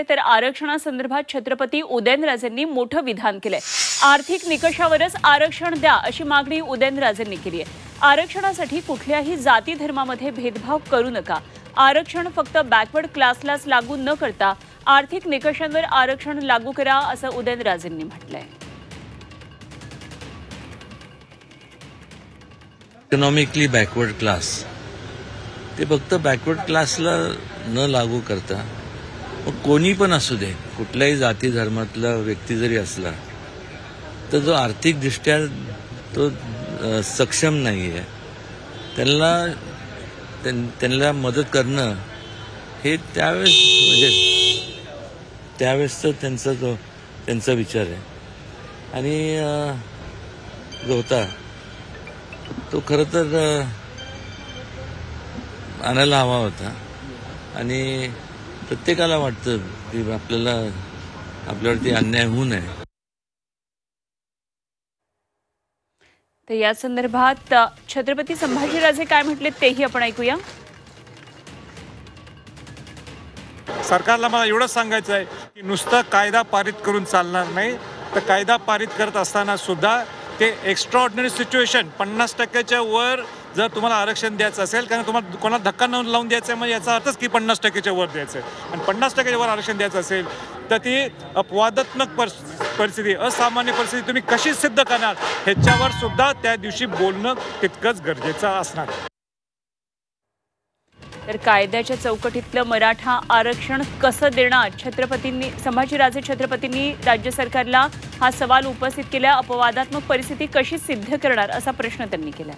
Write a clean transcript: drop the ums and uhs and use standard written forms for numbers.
तर आरक्षणासंदर्भात छत्रपती उदयनराजेंनी मोठं विधान केलंय। आर्थिक निकषावरच आरक्षण द्या अशी मागणी उदयनराजेंनी केली आहे। आरक्षणासाठी कुठल्याही जाती धर्मामध्ये भेदभाव करू नका। आरक्षण फक्त बॅकवर्ड क्लासलाच लागू न करता आर्थिक निकषांवर आरक्षण लागू करा असं उदयनराजेंनी म्हटलंय। इकॉनॉमिकली बॅकवर्ड क्लास ते फक्त बॅकवर्ड क्लासला न लागू करता कोणी पण असू दे, कुठल्याही जाती धर्मातला व्यक्ती जरी असला तर जो आर्थिकदृष्ट्या तो सक्षम नाही आहे त्यांना मदत करणं हे त्यावेळेसचं त्यांचा विचार आहे। आणि जो होता तो खरं तर आणायला हवा होता। आणि प्रत्येकाला वाटतं की आपल्यावरती अन्याय होऊ नये। तर या संदर्भात छत्रपती संभाजीराजे काय म्हटले तेही आपण ऐकूया। सरकारला मला एवढंच सांगायचं आहे की नुसतं कायदा पारित करून चालणार नाही, तर कायदा पारित करत असताना सुद्धा ते एक्स्ट्राऑर्डिनरी सिच्युएशन 50%च्या वर जर तुम्हाला आरक्षण द्यायचं असेल, कारण तुम्हाला कोणाला धक्का न लावून द्यायचं आहे म्हणजे याचा अर्थच की 50%च्या वर द्यायचं आहे। आणि 50%च्या वर आरक्षण द्यायचं असेल तर ती अपवादात्मक परिस्थिती, असामान्य परिस्थिती तुम्ही कशी सिद्ध करणार ह्याच्यावर सुद्धा त्या दिवशी बोलणं तितकंच गरजेचं असणार। तर कायद्याच्या चौकटीतलं मराठा आरक्षण कसं देणार? संभाजीराजे छत्रपतींनी राज्य सरकारला हा सवाल उपस्थित केला। अपवादात्मक परिस्थिती कशी सिद्ध करणार असा प्रश्न त्यांनी केला।